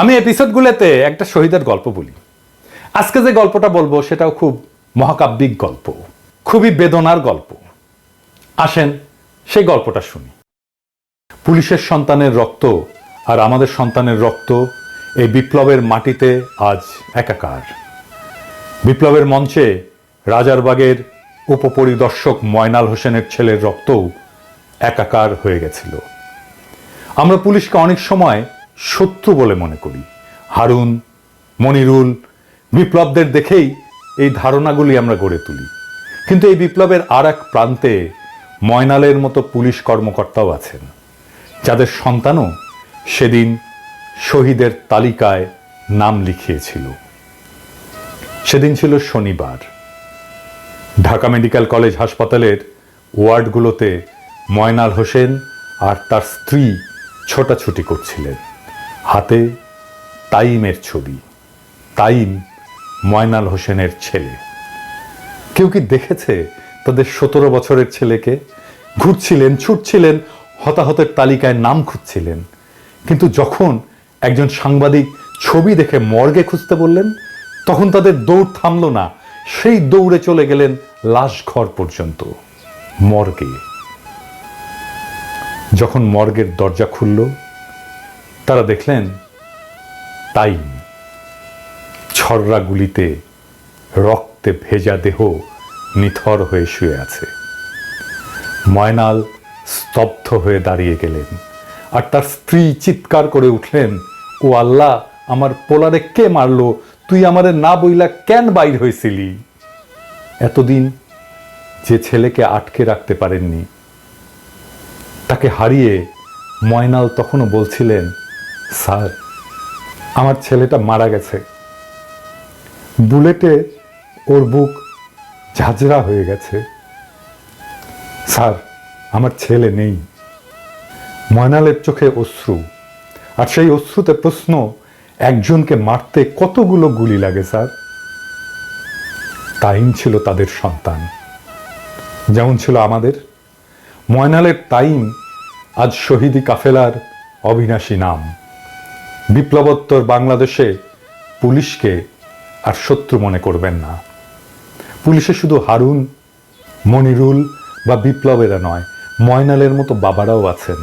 আমি এপিসোডগুলোতে একটা শহীদের গল্প বলি। আজকে যে গল্পটা বলবো সেটাও খুব মহাকাব্যিক গল্প, খুবই বেদনার গল্প। আসেন সেই গল্পটা শুনি। পুলিশের সন্তানের রক্ত আর আমাদের সন্তানের রক্ত এই বিপ্লবের মাটিতে আজ একাকার। বিপ্লবের মঞ্চে রাজারবাগের উপপরিদর্শক ময়নাল হোসেনের ছেলের রক্তও একাকার হয়ে গেছিল। আমরা পুলিশকে অনেক সময় শত্রু বলে মনে করি। হারুন, মনিরুল, বিপ্লবদের দেখেই এই ধারণাগুলি আমরা গড়ে তুলি। কিন্তু এই বিপ্লবের আর এক প্রান্তে ময়নালের মতো পুলিশ কর্মকর্তাও আছেন, যাদের সন্তানও সেদিন শহীদের তালিকায় নাম লিখিয়েছিল। সেদিন ছিল শনিবার। ঢাকা মেডিকেল কলেজ হাসপাতালের ওয়ার্ডগুলোতে ময়নাল হোসেন আর তার স্ত্রী ছোটাছুটি করছিলেন। হাতে তাইমের ছবি। তাইম ময়নাল হোসেনের ছেলে। কেউ কি দেখেছে তাদের 17 বছরের ছেলেকে? ঘুরছিলেন, ছুটছিলেন, হতাহতের তালিকায় নাম খুঁজছিলেন। কিন্তু যখন একজন সাংবাদিক ছবি দেখে মর্গে খুঁজতে বললেন, তখন তাদের দৌড় থামল না। সেই দৌড়ে চলে গেলেন লাশ ঘর পর্যন্ত, মর্গে। যখন মর্গের দরজা খুলল, তারা দেখলেন তাইম ছররা গুলিতে রক্তে ভেজা দেহ নিথর হয়ে শুয়ে আছে। ময়নাল স্তব্ধ হয়ে দাঁড়িয়ে গেলেন, আর তার স্ত্রী চিৎকার করে উঠলেন, ও আল্লাহ, আমার পোলারে কে মারলো? তুই আমারে না বইলা কেন বাইর হয়েছিলি? এতদিন যে ছেলেকে আটকে রাখতে পারেননি, তাকে হারিয়ে ময়নাল তখনও বলছিলেন, স্যার, আমার ছেলেটা মারা গেছে, বুলেটে ওর বুক ঝাঁঝরা হয়ে গেছে। স্যার, আমার ছেলে নেই। ময়নালের চোখে অশ্রু, আর সেই অশ্রুতে প্রশ্ন, একজনকে মারতে কতগুলো গুলি লাগে স্যার? তাইম ছিল তাদের সন্তান, যেমন ছিল আমাদের। ময়নালের তাইম আজ শহীদি কাফেলার অবিনাশী নাম। বিপ্লবোত্তর বাংলাদেশে পুলিশকে আর শত্রু মনে করবেন না। পুলিশে শুধু হারুন, মনিরুল বা বিপ্লবেরা নয়, ময়নালের মতো বাবারাও আছেন,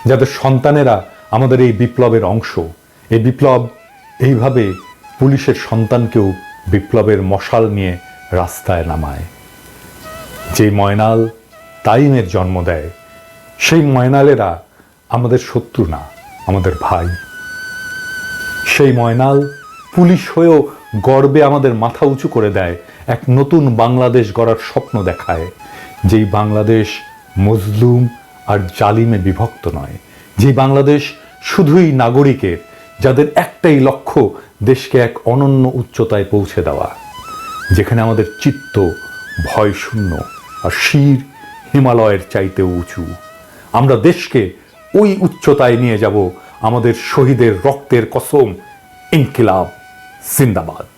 যাদের সন্তানেরা আমাদের এই বিপ্লবের অংশ। এই বিপ্লব এইভাবে পুলিশের সন্তানকেও বিপ্লবের মশাল নিয়ে রাস্তায় নামায়। যে ময়নাল তাইমের জন্ম দেয়, সেই ময়নালেরা আমাদের শত্রু না, আমাদের ভাই। সেই ময়নাল পুলিশ হয়েও গর্বে আমাদের মাথা উঁচু করে দেয়, এক নতুন বাংলাদেশ গড়ার স্বপ্ন দেখায়। যেই বাংলাদেশ মজলুম আর জালিমে বিভক্ত নয়, যে বাংলাদেশ শুধুই নাগরিকের, যাদের একটাই লক্ষ্য দেশকে এক অনন্য উচ্চতায় পৌঁছে দেওয়া, যেখানে আমাদের চিত্ত ভয় শূন্য আর শির হিমালয়ের চাইতেও উঁচু। আমরা দেশকে ওই উচ্চতায় নিয়ে যাব আমাদের শহীদের রক্তের কসম। ইনকিলাব জিন্দাবাদ।